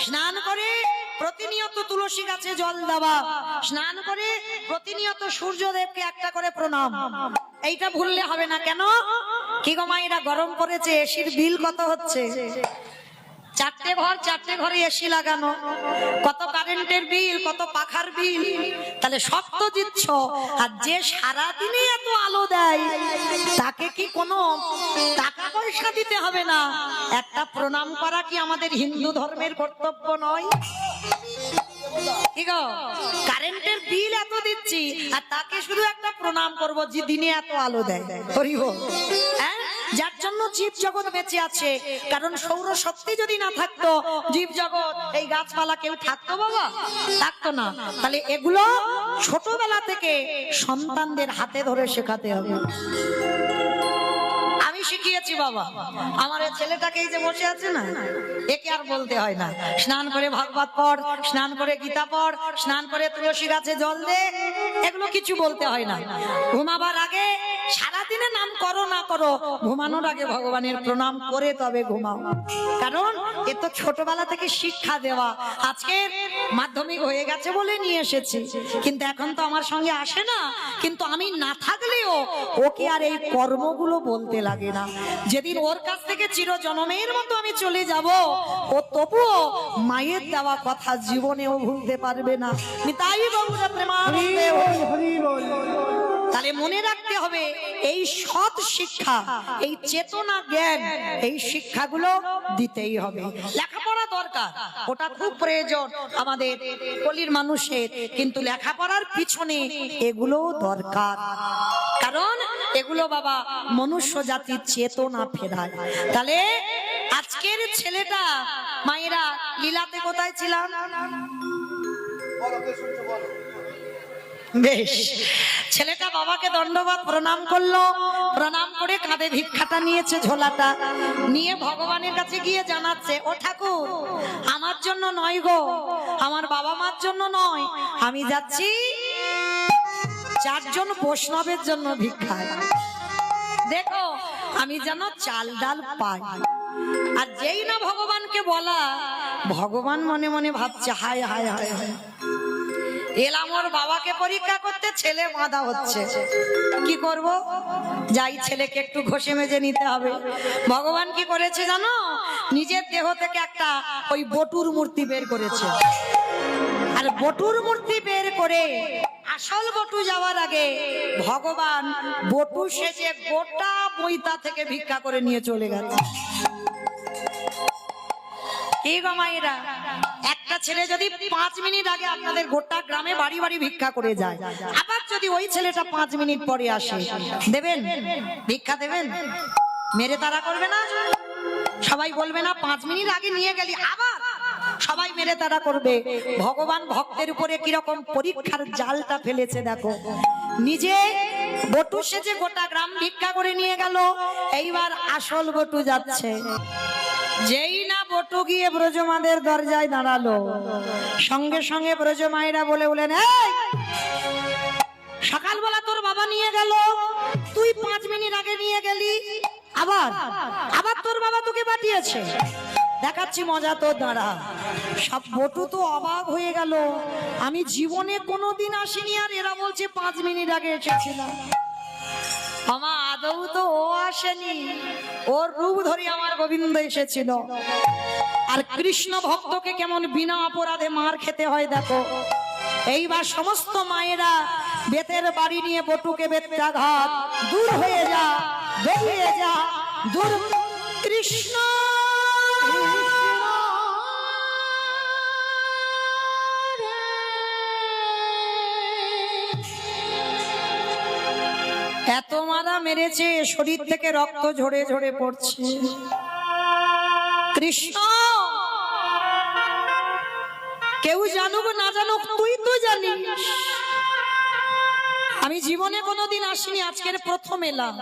স্নান করে প্রতিনিয়ত তুলসী গাছে জল দেওয়া, স্নান করে প্রতিনিয়ত সূর্যদেবকে একটা করে প্রণাম, এইটা ভুললে হবে না। কেন কি গো মায়েরা, গরম পড়েছে, এসির বিল কত হচ্ছে? চারটে ঘরে এসি লাগানো, কত কারেন্টের বিল, কত পাখার বিল, তাহলে সব তো দিচ্ছ। আর যে সারাদিনে এত আলো দেয় তাকে কি কোনো টাকা পয়সা দিতে হবে না? একটা প্রণাম করা কি আমাদের হিন্দু ধর্মের কর্তব্য নয়? কি গো, কারেন্টের বিল এত দিচ্ছি আর তাকে শুধু একটা প্রণাম করবো যে দিনে এত আলো দেয়। হরি বল। হ্যাঁ, যার জন্য জীব জগৎ বেঁচে আছে। কারণ সৌর শক্তি যদি না থাকতো, জীব জগৎ, এই গাছপালা কেউ থাকতো বাবা? থাকতো না। তাহলে এগুলো ছোটবেলা থেকে সন্তানদের হাতে ধরে শেখাতে হবে। আমি শিখিয়েছি বাবা, আমার এই ছেলেটাকে, এই যে বসে আছে না, একে আর বলতে হয় না স্নান করে ভাগবত পড়, স্নান করে গীতা পড়, স্নান করে তুলসী গাছে জল দে, এগুলো কিছু বলতে হয় না। ঘুমাবার আগে সারাদিনে নাম করো না করো, ঘুমানোর আগে ভগবানের প্রণাম করে তবে ঘুমাও। কারণ এ তো ছোটবেলা থেকে শিক্ষা দেওয়া। আজকে মাধ্যমিক হয়ে গেছে বলে নিয়ে এসেছি, কিন্তু এখন তো আমার সঙ্গে আসে না। কিন্তু আমি না থাকলেও ওকে আর এই কর্মগুলো বলতে লাগে না। যেদিন ওর কাছ থেকে চিরজনমের মতো আমি চলে যাব, ও তবুও মায়ের দেওয়া কথা জীবনেও ভুলতে পারবে না। তাই বাবুরা প্রেমানন্দে। তাহলে মনে রাখতে হবে, এই সৎ শিক্ষা, এই চেতনা জ্ঞান, এই শিক্ষাগুলো দিতেই হবে। লেখাপড়া দরকার, ওটা খুব প্রয়োজন আমাদের কলির মানুষের, কিন্তু লেখাপড়ার পিছনে এগুলোও দরকার। কারণ এগুলো বাবা মনুষ্য জাতির চেতনা ফেরায়। তাহলে আজকের ছেলেটা, মায়েরা, লীলাতে কোথায় ছিলাম? বেশ, ছেলেটা বাবাকে দণ্ডবাদ প্রণাম করলো, প্রণাম করে কাঁধে ভিক্ষাটা নিয়েছে, ঝোলাটা নিয়ে ভগবানের কাছে গিয়ে জানাচ্ছে, ও ঠাকুর, আমার জন্য নয় গো, আমার বাবা মার জন্য নয়, আমি যাচ্ছি 4 জন বৈষ্ণবের জন্য ভিক্ষায়। দেখো আমি যেন চাল ডাল পাই। আর যেই না ভগবানকে বলা, ভগবান মনে মনে ভাবছে, হায় হায় হায় হায়, এলাম ওর বাবাকে পরীক্ষা করতে, ছেলে বাঁধা হচ্ছে, কি করব? যাই, ছেলেকে একটু ঘষে মেজে নিতে হবে। ভগবান কি করেছে জানো? নিজের দেহ থেকে একটা ওই বটুর মূর্তি বের করেছে। আর বটুর মূর্তি বের করে আসল বটু যাওয়ার আগে ভগবান বটু সেজে গোটা বইতা থেকে ভিক্ষা করে নিয়ে চলে গেছে। কি গো মায়েরা, একটা ছেলে যদি 5 মিনিট আগে আপনাদের গোটা গ্রামে বাড়ি বাড়ি ভিক্ষা করে যায়, আবার যদি ওই ছেলেটা 5 মিনিট পরে আসে, দেবেন? ভিক্ষা দেবেন? মেরে তারা করবে না? সবাই বলবে না 5 মিনিট আগে নিয়ে গেলি, আবার সবাই মেরে তারা করবে। ভগবান ভক্তের উপরে কিরকম পরীক্ষার জালটা ফেলেছে দেখো। নিজে বটু সেজে গোটা গ্রাম ভিক্ষা করে নিয়ে গেল, এইবার আসল বটু যাচ্ছে। যেই না বটু গিয়ে ব্রজমাদের দরজায় দাঁড়ালো, সঙ্গে সঙ্গে ব্রজমায়েরা বলে বলেন, এই সকালবেলা তোর বাবা নিয়ে গেল, তুই 5 মিনিট আগে নিয়ে গেলি, আবার আবার তোর বাবা তোকে পাঠিয়েছে, দেখাচ্ছি মজা তোর। দাঁড়া। সব বটু তো অবাক হয়ে গেল, আমি জীবনে কোনোদিন আসিনি, আর এরা বলছে 5 মিনিট আগে এসেছিলাম। আমার আদৌ তো ও আসেনি, ওর রূপ ধরে আমার গোবিন্দ এসেছিল। আর কৃষ্ণ ভক্তকে কেমন বিনা অপরাধে মার খেতে হয় দেখো। এইবার সমস্ত মায়েরা বেতের বাড়ি নিয়ে বটুকে বেত্রাঘাত, দূর হয়ে যা, বেরিয়ে যা, দূর। কৃষ্ণ এত মারা মেরেছে, শরীর থেকে রক্ত ঝরে ঝরে পড়ছে। কৃষ্ণ, কেউ জানুক না জানুক, তুই তো জানিস। আমি জীবনে কোনোদিন আসিনি, আজকের প্রথম এলাম।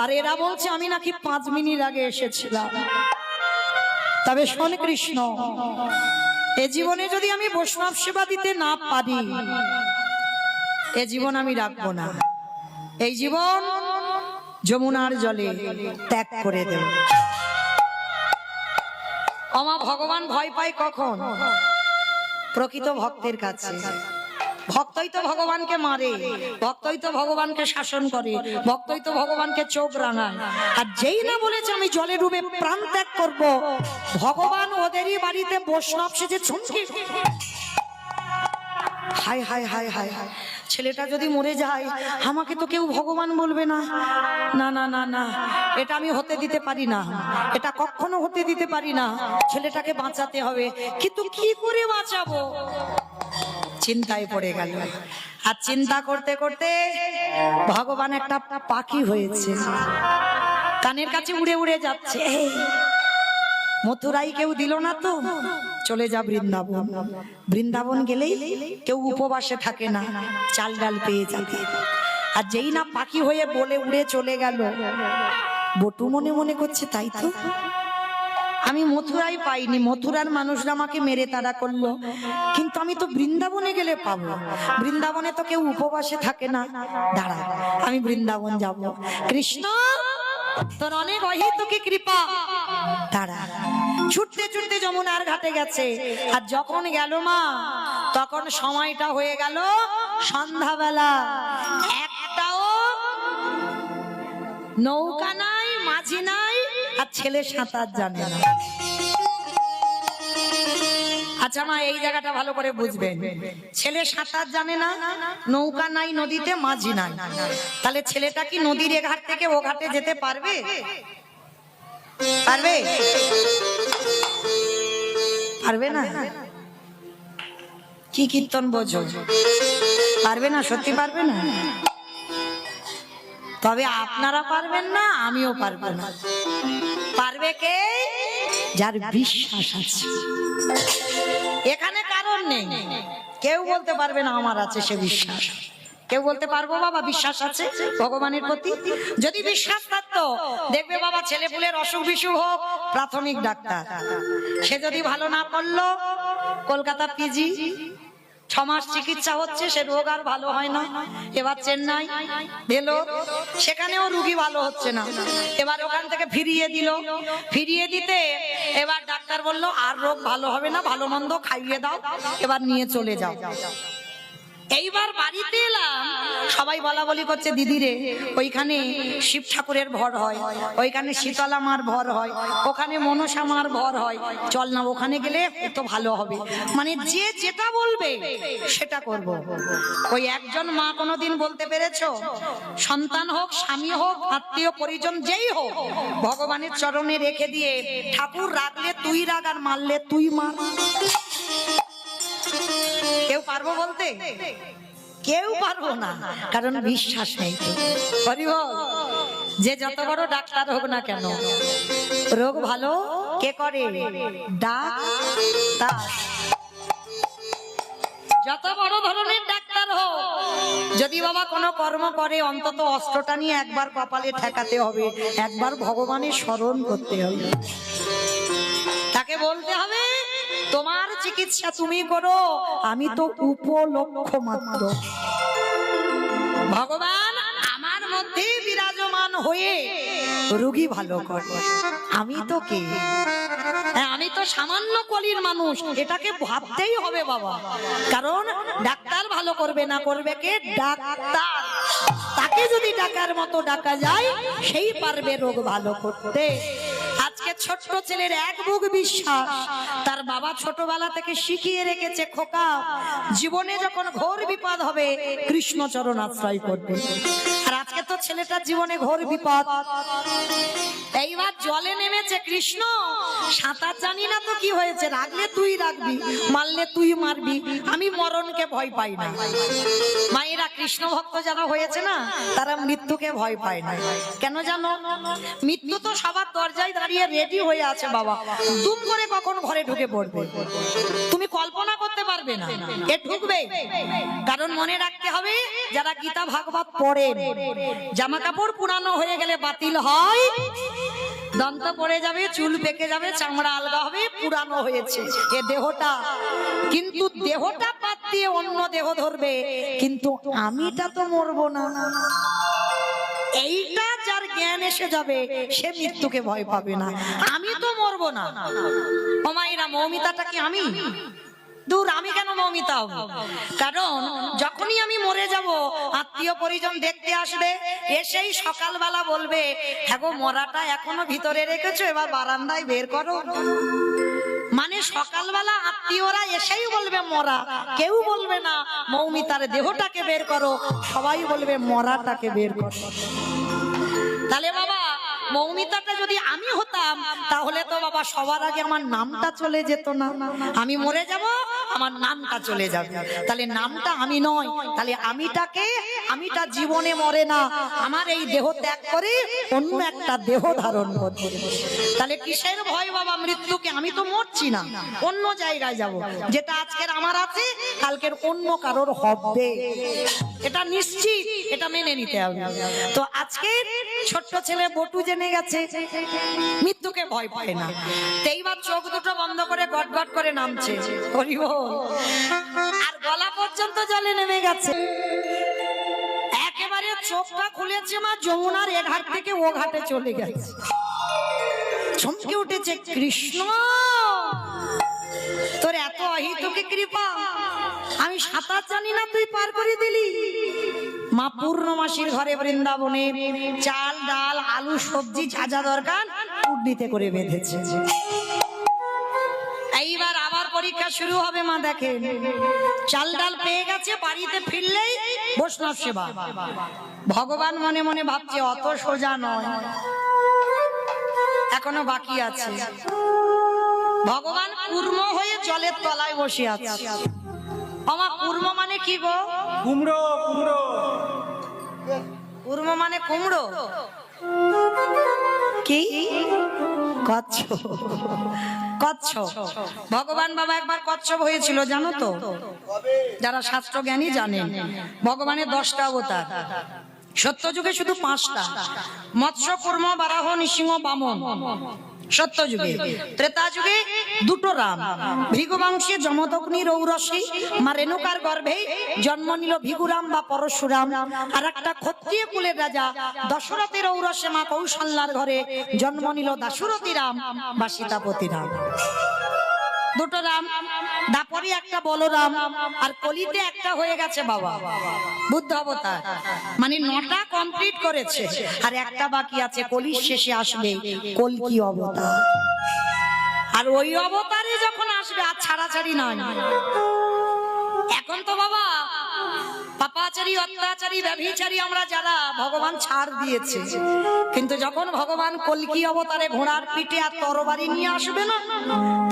আর এরা বলছে আমি নাকি 5 মিনিট আগে এসেছিলাম। তবে শোন কৃষ্ণ, এ জীবনে যদি আমি বৈষ্ণব সেবা দিতে না পারি, এ জীবন আমি রাখবো না। এই জীবন যমুনার জলে ত্যাগ করে দেব। আমার ভগবান ভয় পায় কখন? প্রকৃত ভক্তের কাছে। ভক্তই তো ভগবানকে মারে, ভক্তই তো ভগবানকে শাসন করে, ভক্তই তো ভগবানকে চোখ রাঙায়। আর যেই না বলেছে আমি জলে ডুবে প্রাণ ত্যাগ করব, ভগবান ওদেরই বাড়িতে বৈষ্ণব সেজে ছুমকি। হায় হায় হায় হায় হায়, ছেলেটা যদি মরে যায় আমাকে তো কেউ ভগবান বলবে না। না না না না, এটা আমি হতে দিতে পারি না, এটা কখনো হতে দিতে পারি না। ছেলেটাকে বাঁচাতে হবে, কিন্তু কি করে বাঁচাবো? চিন্তায় পড়ে গেল। আর চিন্তা করতে করতে ভগবান একটা পাখি হয়েছে, কানের কাছে উড়ে উড়ে যাচ্ছে। মথুরাই কেউ দিল না তো, চলে যা বৃন্দাবন। বৃন্দাবন গেলেই কেউ উপবাসে থাকে না, চাল ডাল পেয়ে যাবে। আর যেই না পাখি হয়ে বলে উড়ে চলে গেল, বটু মনে মনে করছে তাই তো, আমি মথুরাই পাইনি, মথুরার মানুষরা আমাকে মেরে তাড়া করলো, কিন্তু আমি তো বৃন্দাবনে গেলে পাবো। বৃন্দাবনে তো কেউ উপবাসে থাকে না, দাঁড়া আমি বৃন্দাবন যাব। কৃষ্ণ তোর অনেক অহেতুকী কৃপা। দাঁড়া, ছুটতে ছুটতে যমুনার ঘাটে গেছে। আর যখন গেল মা, তখন সময়টা হয়ে গেল সন্ধ্যাবেলা। একটাও নৌকা নাই, মাঝি নাই, আর ছেলে সাঁতার জানে না। আচ্ছা মা, এই জায়গাটা ভালো করে বুঝবেন। ছেলে সাঁতার জানে না, নৌকা নাই নদীতে, মাঝি নাই, তাহলে ছেলেটা কি নদীর এ ঘাট থেকে ও ঘাটে যেতে পারবে? পারবে? পারবে না। কি কীর্তন বোঝো? পারবে না, সত্যি পারবে না। তবে আপনারা পারবেন না, আমিও পারবো না। পারবে কে? যার বিশ্বাস আছে। এখানে কারণ নেই, কেউ বলতে পারবে না আমার আছে সে বিশ্বাস। কেউ বলতে পারবো বাবা বিশ্বাস আছে ভগবানের প্রতি? যদি বিশ্বাস থাকতো, দেখবে বাবা ছেলেপুলের অসুখ বিসুখ হোক, প্রাথমিক ডাক্তার, সে যদি ভালো না করলো, কলকাতা পিজি 6 মাস চিকিৎসা হচ্ছে, সে রোগ আর ভালো হয় না। এবার চেন্নাই দিলো, সেখানেও রুগী ভালো হচ্ছে না। এবার ওখান থেকে ফিরিয়ে দিল, ফিরিয়ে দিতে এবার ডাক্তার বলল আর রোগ ভালো হবে না, ভালো মন্দ খাইয়ে দাও, এবার নিয়ে চলে যাও। এইবার বাড়িতে এলাম, সবাই বলা বলি করছে দিদি রে, ওইখানে শিব ঠাকুরের ভর হয়, ওইখানে শীতলা মার ভর হয়, ওখানে মনসা মার ভর হয়, চল না ওখানে গেলে তো ভালো হবে। মানে যে যেটা বলবে সেটা করব। ওই একজন মা কোনোদিন বলতে পেরেছো? সন্তান হোক, স্বামী হোক, আত্মীয় পরিজন যেই হোক, ভগবানের চরণে রেখে দিয়ে ঠাকুর রাখলে তুই রাখ আর মারলে তুই মার। কেউ পারবো বলতে? কেউ পারবো না, কারণ বিশ্বাস নেই। হরি বল। যে যত বড় ডাক্তার হোক না কেন, রোগ ভালো কে করে? ডাক্তার। যত বড় ধরনের ডাক্তার হোক, যদি বাবা কোনো কর্ম করে, অন্তত অস্ত্রটা নিয়ে একবার কপালে ঠেকাতে হবে, একবার ভগবানের স্মরণ করতে হবে। তাকে বলতে হবে তোমার চিকিৎসা তুমি করো, আমি তো উপলক্ষ মাত্র। ভগবান আমার মধ্যে বিরাজমান হয়ে রোগী ভালো করে, আমি তো কে? আমি তো সামান্য কলির মানুষ, এটাকে ভাবতেই হবে বাবা। কারণ ডাক্তার ভালো করবে না, করবে কে? ডাক্তার। তাকে যদি ডাকার মতো ডাকা যায়, সেই পারবে রোগ ভালো করতে। আজকে ছোট্ট ছেলের এক বুক বিশ্বাস, তার বাবা ছোটবেলা থেকে শিখিয়ে রেখেছে, খোকা জীবনে যখন ঘোর বিপদ হবে কৃষ্ণ চরণ আশ্রয় করবে। আর আজকে তো ছেলেটার জীবনে ঘোর বিপদ, এইবার জলে নেমেছে। কৃষ্ণ সাঁতার জানি না তো কি হয়েছে, রাখলে তুই রাখবি, মারলে তুই মারবি, আমি মরণকে ভয় পাই না। মায়েরা কৃষ্ণ ভক্ত যারা হয়েছে না, তারা মৃত্যুকে ভয় পায় না। কেন জানো? মৃত্যু তো সবার দরজায় দাঁড়িয়ে রেডি হয়ে আছে বাবা, দুম করে কখন ঘরে ঢুকে পড়বে তুমি কল্পনা করতে পারবে না। এ ঢুকবে, কারণ মনে রাখতে হবে যারা গীতা ভাগবত পড়ে, জামা কাপড় পুরানো হয়ে গেলে বাতিল হয়, দন্ত পড়ে যাবে, চুল পেকে যাবে, চামড়া আলগা হবে, পুরানো হয়েছে এ দেহটা। কিন্তু দেহটা বাদ দিয়ে অন্য দেহ ধরবে, কিন্তু আমিটা তো মরবো না। এইটা যার জ্ঞান এসে যাবে সে মৃত্যুকে ভয় পাবে না। আমি তো মরবো না। ও মায়েরা, মৌমিতাটা কি আমি? দূর, আমি কেন মৌমিতা হব? কারণ যখনই আমি মরে যাব, আত্মীয় পরিজন দেখতে আসবে, এসেই সকালবেলা বলবে, হ্যাঁ গো, মরাটা এখনো ভিতরে রেখেছো, এবার বারান্দায় বের করো। মানে সকালবেলা আত্মীয়রা এসেই বলবে মরা, কেউ বলবে না মৌমিতার দেহটাকে বের করো, সবাই বলবে মরাটাকে বের করো। তাহলে বাবা, মৌমিতাটা যদি আমি হতাম, তাহলে তো বাবা সবার আগে আমার নামটা চলে যেত না। আমি মরে যাব, আমার নামটা চলে যাবে। তাহলে নামটা আমি নয়, তাহলে আমিটা জীবনে মরে না, আমার এই দেহ ত্যাগ করে অন্য একটা দেহ ধারণ করবে। তাহলে কিসের ভয় বাবা মৃত্যুকে? আমি তো মরছি না, অন্য জায়গায় যাব। যেটা আজকের আমার আছে, কালকের অন্য কারোর হবে, এটা নিশ্চিত, এটা মেনে নিতে হবে। তো আজকে ছোট্ট ছেলে বটু জেনে গেছে মৃত্যুকে ভয় পায় না। এইবার চোখ দুটো বন্ধ করে গট গট করে নামছে, হরি বল, আর গলা পর্যন্ত জলে নেমে গেছে। একেবারে চোখটা খুলেছে, মা যমুনার এ ঘাট থেকে ও ঘাটে চলে গেছে। চমকে উঠেছে, কৃষ্ণ তোর এত অহিতুকে কৃপা, আমি সাঁতার জানি না, তুই পার করে দিলি। মা পূর্ণমাসীর ঘরে বৃন্দাবনে চাল ডাল আলু সবজি যা যা দরকার উড্ডিতে করে বেঁধেছে। এইবার আবার পরীক্ষা শুরু হবে। মা দেখেন, চাল ডাল পেয়ে গেছে, বাড়িতে ফিরলেই বৈষ্ণব সেবা। ভগবান মনে মনে ভাবছে অত সোজা নয়, এখনো বাকি আছে। ভগবান কুর্ম হয়ে জলের তলায় বসে আছে। আমার কুর্ম মানে কি গো? কুমড়ো। কুমড়ো কুর্ম মানে কুমড়ো। কি? কচ্ছপ। কচ্ছপ। ভগবান বাবা একবার কচ্ছপ হয়েছিল, জানো তো? যারা শাস্ত্র জ্ঞানী জানেন, ভগবানের 10টা অবতার, সত্যযুগে শুধু 5টা, মৎস্য, কুর্ম, বারাহ, নৃসিংহ, বামন। সত্যযুগে। ত্রেতা যুগে 2টো রাম, ভৃগুবংশে যমদগ্নি রৌরসী মা রেণুকার গর্ভে জন্ম নিল ভিগুরাম বা পরশুরাম। আর একটা ক্ষত্রিয় কুলের রাজা দশরথের ঔরসে মা কৌশল্যার ঘরে জন্ম নিল দাশরথী রাম বা সীতাপতি রাম। 2টো রাম, দাপরে একটা বলরাম, আর কলিতে একটা হয়ে গেছে বাবা বুদ্ধ অবতার। মানে 9টা কমপ্লিট করেছে, আর একটা বাকি আছে, কলির শেষে আসবে কল্কি অবতার। আর ওই অবতারে যখন আসবে আর ছাড়াছাড়ি নয়। এখন তো বাবা পাপাচারী, অত্যাচারী, ব্যভিচারী আমরা যারা, ভগবান ছাড় দিয়েছে, কিন্তু যখন ভগবান কল্কি অবতারে ঘোড়ার পিঠে আর তরবারি নিয়ে আসবে না,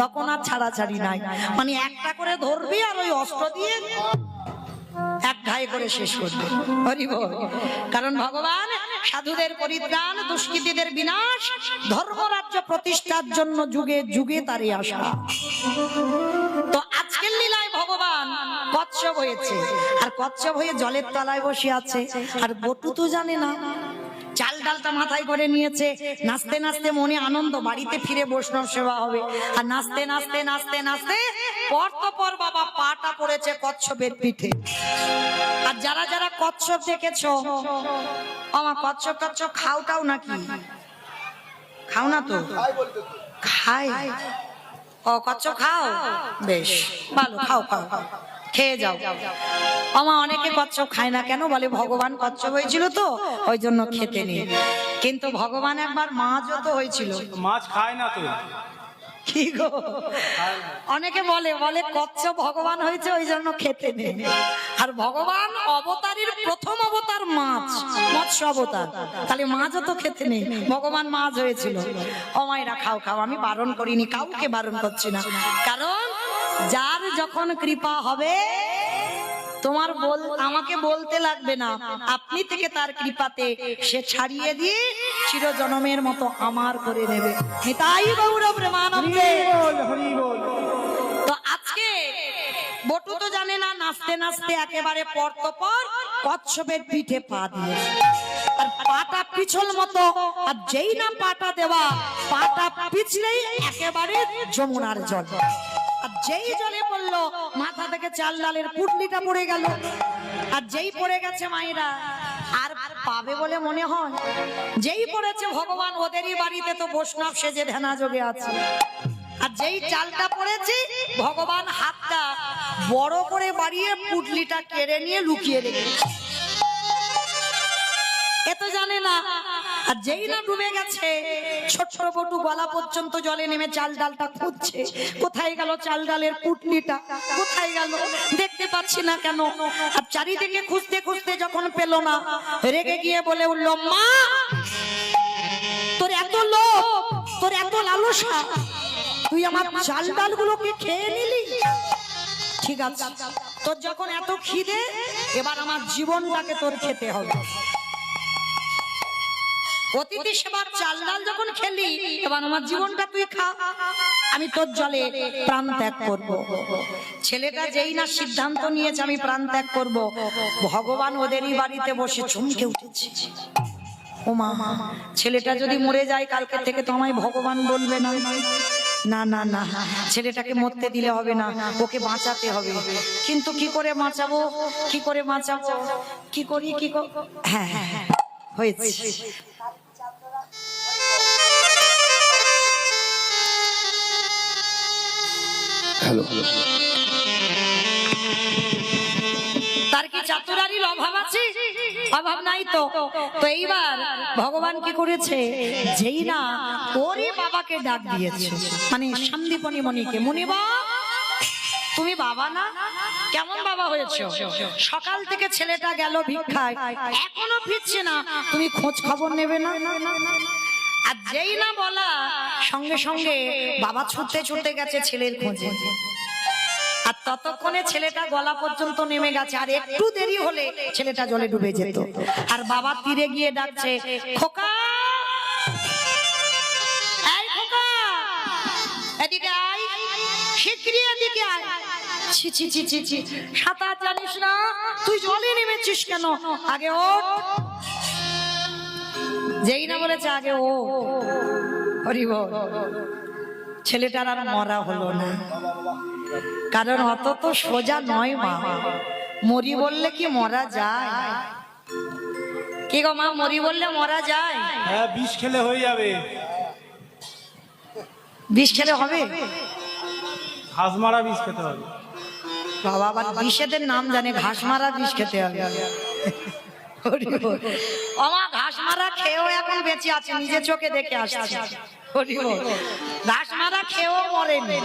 তখন আর ছাড়াছাড়ি নাই। মানে একটা করে ধরবে আর ওই অস্ত্র দিয়ে এক ঘায়ে করে শেষ করবে। হরি বল। কারণ ভগবান সাধুদের পরিত্রাণ, দুষ্কৃতীদের বিনাশ, ধর্মরাজ্য প্রতিষ্ঠার জন্য যুগে যুগে তারই আসা। তো আজকের লীলায় ভগবান কচ্ছপ হয়েছে, আর কচ্ছপ হয়ে জলের তলায় বসে আছে। আর বটু তো জানে না, চাল ডালটা মাথায় করে নিয়েছে, নাচতে নাচতে মনে আনন্দ, বাড়িতে ফিরে বৈষ্ণব সেবা হবে। আর নাচতে নাচতে নাচতে নাচতে পর তো পর বাবা পাটা পড়েছে কচ্ছপের পিঠে। আর যারা যারা কচ্ছপ দেখেছো, আমার কচ্ছপ কচ্ছপ খাওটাও নাকি? খাও না তো? খাই। ও কচ্ছপ খাও, বেশ ভালো, খাও খাও খাও, খেয়ে যাও। আমা অনেকে কচ্ছপ খায় না কেন? বলে ভগবান কচ্ছপ হয়েছিল তো ওই জন্য খেতে নেই। কিন্তু ভগবান একবার মাছও তো হয়েছিল। মাছ খায় না তো? কি গো, অনেকে বলে কচ্ছপ ভগবান হয়েছে ওই জন্য খেতে নেই। আর ভগবান অবতারের প্রথম অবতার মাছ, মৎস্য অবতার, তাহলে মাছও তো খেতে নেই, ভগবান মাছ হয়েছিল। ও মায়েরা খাও খাও, আমি বারণ করিনি, কাউকে বারণ করছি না। কারণ যার যখন কৃপা হবে তোমার আমাকে বলতে লাগবে না, আপনি থেকে তার কৃপাতে সে ছাড়িয়ে দিয়ে চিরজনমের মতো আমার করে নেবে। নিতাই গৌর প্রেমানন্দে। তো আজকে বটু তো জানে না, নাচতে নাচতে একেবারে পর তো পর কচ্ছপের পিঠে পা দিয়ে, আর পাটা পিছল মতো, আর যেই না পাটা দেওয়া, পাটা পিছলেই একেবারে যমুনার জল। আর যেই জলে পড়লো, মাথা থেকে চাল ডালের পুটলিটা পড়ে গেল। আর যেই পড়ে গেছে মায়েরা, আর পাবে বলে মনে হয়? যেই পড়েছে ভগবান ওদেরই বাড়িতে তো বৈষ্ণব সেজে ধ্যানা যোগে আছে, আর যেই চালটা পড়েছে ভগবান হাতটা বড় করে বাড়িয়ে পুটলিটা কেড়ে নিয়ে লুকিয়ে রেখেছে, এ তো জানে না। আর যেই না ডুবে গেছে ছোট বটু গলা পর্যন্ত জলে নেমে চাল ডালটা খুঁজছে, কোথায় গেল চাল ডালের পুটলিটা, কোথায় গেল দেখতে পাচ্ছি না কেন। আর চারিদিকে খুঁজতে খুঁজতে যখন পেল না, রেগে গিয়ে বলে উঠল, মা তোর এত লোভ, তোর এত লালসা, তুই আমার চাল ডালগুলোকে খেয়ে নিলি। ঠিক আছে, তোর যখন এত খিদে, এবার আমার জীবনটাকে তোর খেতে হবে। অতিথি সেবার চাল ডাল যখন খেলি, এবার আমার জীবনটা তুই খা, আমি তোর জলে প্রাণ ত্যাগ করব। ছেলেটা যেই না সিদ্ধান্ত নিয়েছে আমি প্রাণ ত্যাগ করব, ভগবান ওদেরই বাড়িতে বসে চমকে উঠেছে। ও মা, ছেলেটা যদি মরে যায় কালকে থেকে তো আমায় ভগবান বলবে না। না না না, ছেলেটাকে মরতে দিলে হবে না, ওকে বাঁচাতে হবে। কিন্তু কি করে বাঁচাবো, কি করে বাঁচাবো, কি করি, কি হ্যাঁ হ্যাঁ হ্যাঁ হয়েছে। হ্যালো, তার কি চাতুরারির অভাব আছে? অভাব নাই তো। তো এইবার ভগবান কি করেছে, যেই না ওরই বাবাকে ডাক দিয়েছে, মানে সন্দীপনী মণিকে, মুনিবা তুমি বাবা না, কেমন বাবা হয়েছো? সকাল থেকে ছেলেটা গেল ভিক্ষায়, এখনো ফিরছে না, তুমি খোঁজ খবর নেবে না? আর যেই না বলা, সঙ্গে সঙ্গে বাবা ছুটতে ছুটতে গেছে ছেলের খোঁজে। আর ততক্ষণে ছেলেটা গলা পর্যন্ত নেমে গেছে, আর একটু দেরি হলে ছেলেটা জলে ডুবে যেত। আর বাবা তীরে গিয়ে ডাকছে, খোকা, এই খোকা, এদিকে আয়, শিগগিরই এদিকে আয়। ছি ছি ছি ছি ছি, সাঁতার জানিস না, তুই জলে নেমেছিস কেন? আগে ওঠ। যেই না বলেছে আগে ও, হরি বল। ছেলেটার আর মরা হলো না, কারণ অত তো সোজা নয় মা। মরি বললে কি মরা যায়? কি গো মা, মরি বললে মরা যায়? হ্যাঁ, বিষ খেলে হয়ে যাবে। বিষ খেলে হবে? ঘাস মারা বিষ খেতে হবে। বাবা আবার বিষেদের নাম জানে, ঘাস মারা বিষ খেতে হবে। আমার ঘাস মারা খেয়েও এখন বেঁচে আছে, নিজে চোখে দেখে আসছে। ঘাস মারা খেয়েও মরেনি।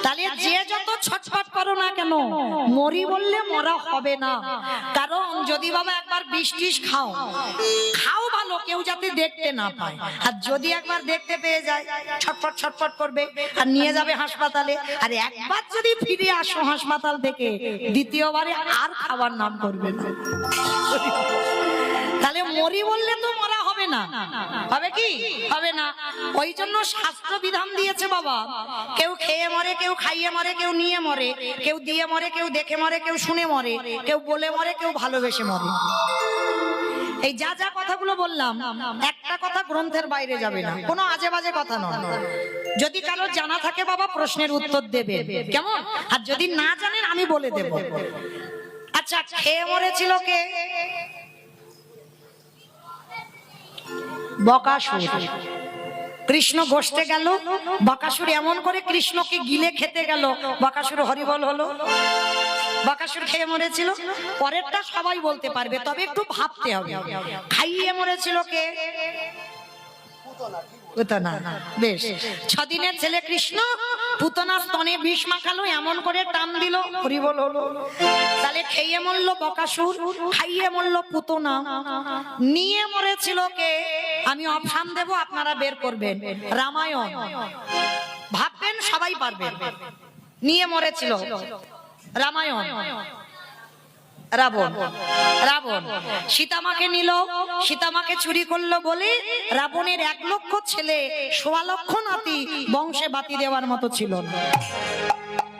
তাহলে যে যত ছটফট করো না কেন, মরি বললে মরা হবে না। কারণ যদি বাবা একবার বিষ টিস খাও, খাও ভালো, কেউ যাতে দেখতে না পায়। আর যদি একবার দেখতে পেয়ে যায়, ছটফট ছটফট করবে আর নিয়ে যাবে হাসপাতালে। আর একবার যদি ফিরে আসো হাসপাতাল থেকে, দ্বিতীয়বারে আর খাবার নাম করবে না। তাহলে মরি বললে তো মরা হবে না, হবে কি? হবে না। ওই জন্য শাস্ত্র বিধান দিয়েছে বাবা, কেউ খেয়ে মরে, কেউ খাইয়ে মরে, কেউ নিয়ে মরে, কেউ দিয়ে মরে, কেউ দেখে মরে, কেউ শুনে মরে, কেউ বলে মরে, কেউ ভালোবেসে মরে। এই যা যা কথাগুলো বললাম, একটা কথা গ্রন্থের বাইরে যাবে না, কোনো আজে বাজে কথা নয়। যদি কারো জানা থাকে বাবা, প্রশ্নের উত্তর দেবে, কেমন? আর যদি না জানেন আমি বলে দেব। আচ্ছা, খেয়ে মরেছিল কে? বকাসুর। কৃষ্ণ গোষ্ঠে গেল, বকাসুর এমন করে কৃষ্ণকে গিলে খেতে গেল, বকাসুর হরিবল হলো। বকাসুর খেয়ে মরেছিল, পরেরটা সবাই বলতে পারবে, তবে একটু ভাবতে হবে। খাইয়ে মরেছিল কে? পুতনা। বেশ, 6 দিনের ছেলে কৃষ্ণ পুতনার স্তনে বিষ মাখালো, এমন করে টান দিল, হরিবল হলো। তাহলে খেয়ে মরলো বকাসুর, খাইয়ে মরলো পুতনা। নিয়ে মরেছিল কে? আমি অপশন দেব, আপনারা বের করবেন। রামায়ণ ভাববেন, সবাই পারবেন। নিয়ে মরেছিল রামায়ণ। রাবণ। রাবণ সীতামাকে নিল, সীতামাকে চুরি করলো বলে রাবণের 1 লক্ষ ছেলে, 1.25 লক্ষ নাতি, বংশে বাতি দেওয়ার মতো ছিল না।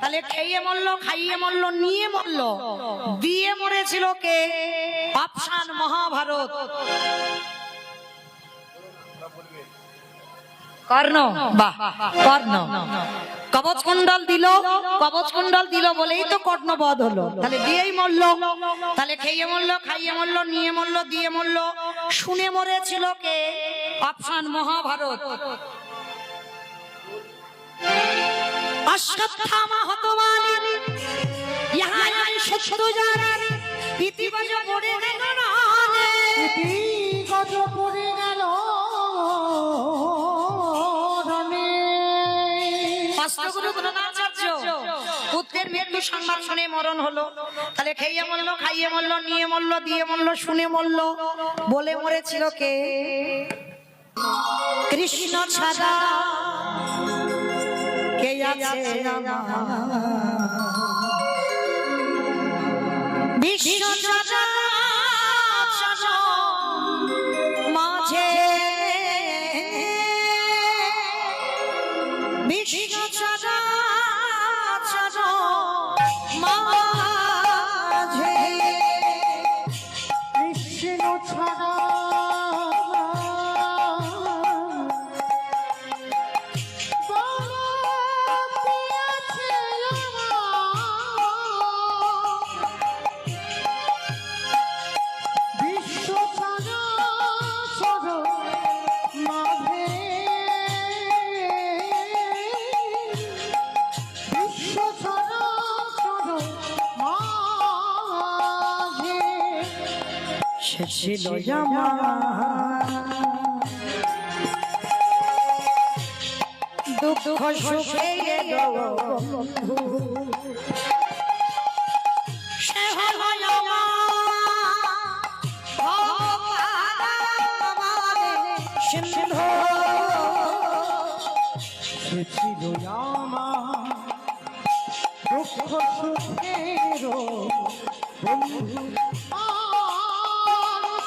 তাহলে খেয়ে মরলো, খাইয়ে মরলো, নিয়ে মরলো, দিয়ে মরেছিল কে? অপশন মহাভারত। কর্ণ, বাহ, কর্ণ কবচ কুণ্ডল দিল, কবচ কুণ্ডল দিল বলেই তো কর্ণবধ হলো। তাহলে দিয়েই মরল, তাহলে খেয়ে মরল, খাইয়ে মরল, নিয়ে মরল, দিয়ে মরল। শুনে মরেছিল কে? অপশন মহাভারত। অশ্বত্থামা হতবানি ইহাই সত্য জানি ইতিবাজ পড়ে গেল না গজ পড়ে গেল শাস্ত্রগুরু দ্রোণাচার্য পুত্রের মৃত্যু সংবাদ শুনে মরণ হলো। তাহলে খেয়ে মরল, খাইয়ে মরল, নিয়ে মরল, দিয়ে মরল, শুনে মরল। বলে মরেছিল কে? কৃষ্ণ ছাড়া কে আছে আমার? বিশ্ব মাঝে বিশ্ব মাঝে কৃষ্ণ ছাড়া ছিল আমার দুঃখ সুখে বন্ধু সে হলো সিন্ধু সে ছিল আমার দুঃখ সুখের বন্ধু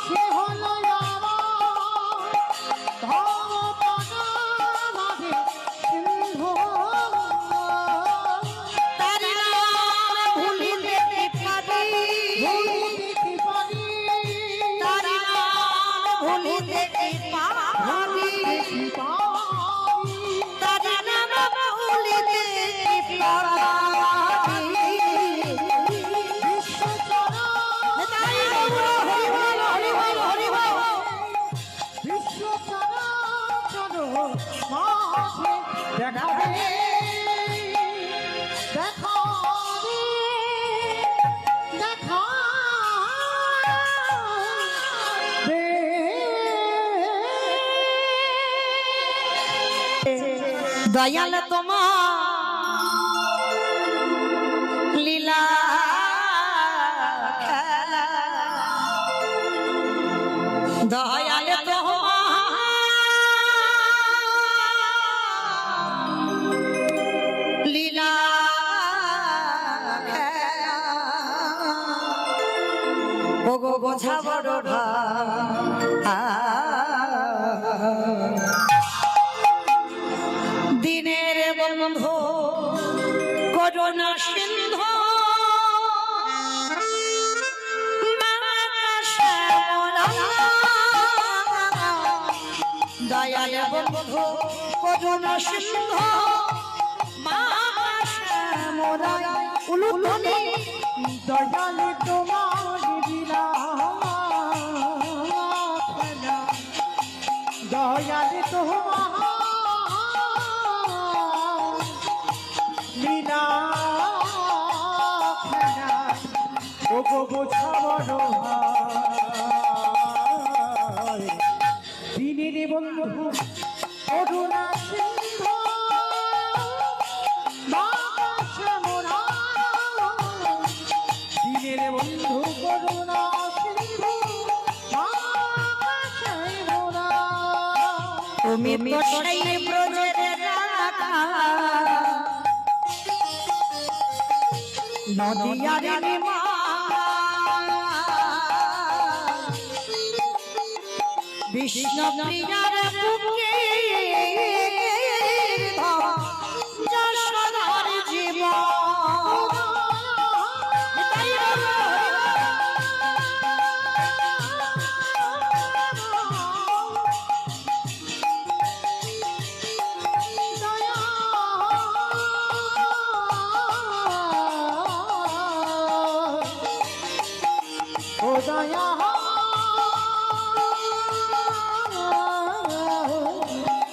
সে হলো সিন্ধু তার নাম ভুলিতে পারি, তার নাম ভুলিতে পারি, তার নাম ভুলিতে পারি। তাই বলো, হরি বল, হরি বল, হরি বল। বিশ্ব মাঝে দেখাবে দয়াল তোমার লীলা খেলা, দয়াল তোমার লীলা খেলা, ওগো বোঝা বড় দিনের বন্ধু করুণা সিন্ধু দয়াল বন্ধু করুণা সিন্ধু উলুধনি দয়াল তোমার লীলা দয়াল তোমার লীলা ওগো বোঝা বড় দিনের বন্ধু করুণা সিন্ধু দিনের বন্ধু করুণা সিন্ধু তুমি তো সেই ব্রজের রাখা নদিয়ার নিমা বিষ্ণু প্রিয়ার বুকে যশোদার জীবন।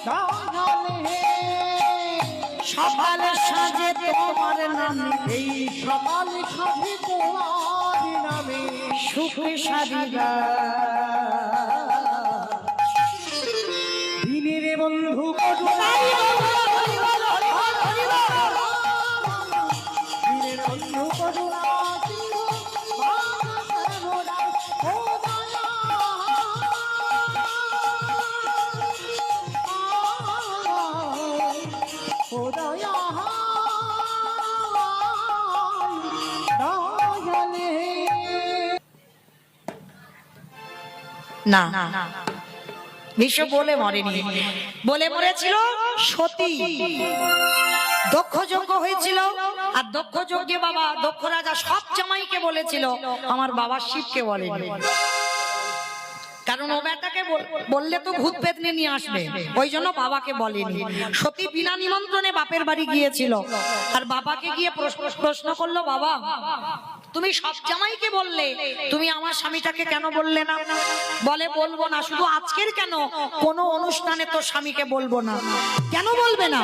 দয়ালে সকালে সাজে তোমার নামে এই সকাল সাথে তোমার নামে সুখে সারিবা দিনের বন্ধু করুণা দিনের বন্ধু করুণা সিন্ধু ও দয়া দয়ালে না বিশ্ব বলে মরেনি, বলে মরেছিল সতী। দক্ষ যজ্ঞ হয়েছিল, আর দক্ষ যজ্ঞে বাবা দক্ষ রাজা সব জামাইকে বলেছিল, আমার বাবা শিবকে বলেনি। কারণ ও বেটাকে বললে তো ভূত পেতনি নিয়ে আসবে, ওই জন্য বাবাকে বলেনি। সতী বিনা নিমন্ত্রণে বাপের বাড়ি গিয়েছিল, আর বাবাকে গিয়ে প্রশ্ন করলো, বাবা তুমি সব জামাইকে বললে, তুমি আমার স্বামীটাকে কেন বললে না? বলে বলবো না, শুধু আজকের কেন, কোনো অনুষ্ঠানে তোর স্বামীকে বলবো না। কেন বলবে না?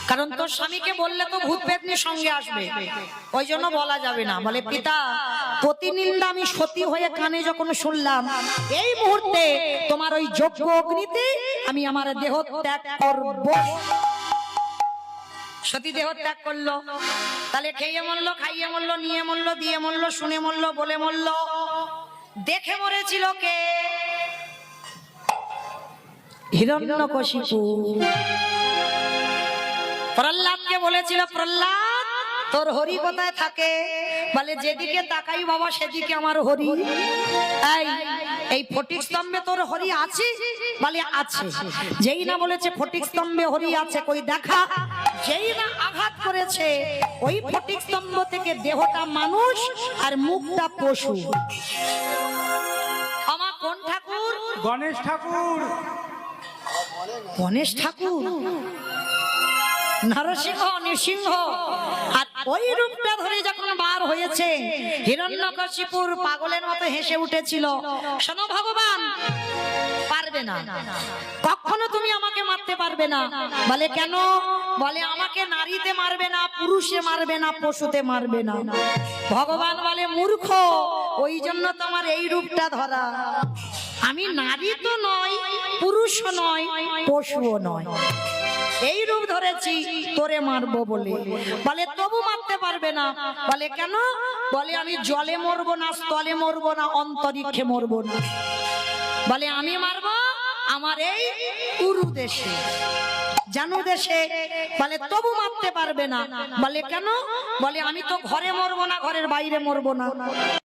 কারণ তোর স্বামীকে বললে তো ভূত পেতনির সঙ্গে আসবে, ওই জন্য বলা যাবে না। বলে পিতা, প্রতিনিন্দা আমি সতী হয়ে কানে যখন শুনলাম, এই মুহূর্তে তোমার ওই যজ্ঞ অগ্নিতে আমি আমার দেহ ত্যাগ করব। সতী দেহ ত্যাগ করলো, তাহলে খেয়ে মরলো, খাইয়ে মরলো, নিয়ে মরলো, দিয়ে মরলো, শুনে মরলো, বলে মরলো। দেখে মরেছিল কে? হিরণ্যকশিপু। প্রহ্লাদকে বলেছিল, প্রহ্লাদ তোর হরি কোথায় থাকে? বলে যেদিকে তাকাই বাবা সেদিকে আমার হরি। এই ফটিক স্তম্ভে তোর হরি আছে? বলে আছে। যেই না বলেছে ফটিক স্তম্ভে হরি আছে, কই দেখা। যেই না আঘাত করেছে, ওই ফটিক স্তম্ভ থেকে দেহটা মানুষ আর মুখটা পশু। আমার কোন ঠাকুর? গণেশ ঠাকুর। গণেশ ঠাকুর, নরসিংহ, নৃসিংহ। আর ওই রূপটা ধরে যখন বার হয়েছে, হিরণ্যকশিপুর পাগলের মতো হেসে উঠেছিল। শোনো ভগবান, পারবে না, কখনো তুমি আমাকে মারতে পারবে না। বলে কেন? বলে আমাকে নারীতে মারবে না, পুরুষে মারবে না, পশুতে মারবে না। ভগবান বলে মূর্খ, ওই জন্য তোমার এই রূপটা ধরা। আমি নারী তো নয়, পুরুষও নয়, পশুও নয়, এই রূপ ধরেছি তোরে মারবো বলে। বলে তবু মারতে পারবে না। বলে কেন? বলে আমি জলে মরবো না, স্থলে মরবো না, অন্তরিক্ষে মরবো না। বলে আমি মারবো আমার এই কুরু দেশে, জানু দেশে। বলে তবু মারতে পারবে না। বলে কেন? বলে আমি তো ঘরে মরবো না, ঘরের বাইরে মরবো না।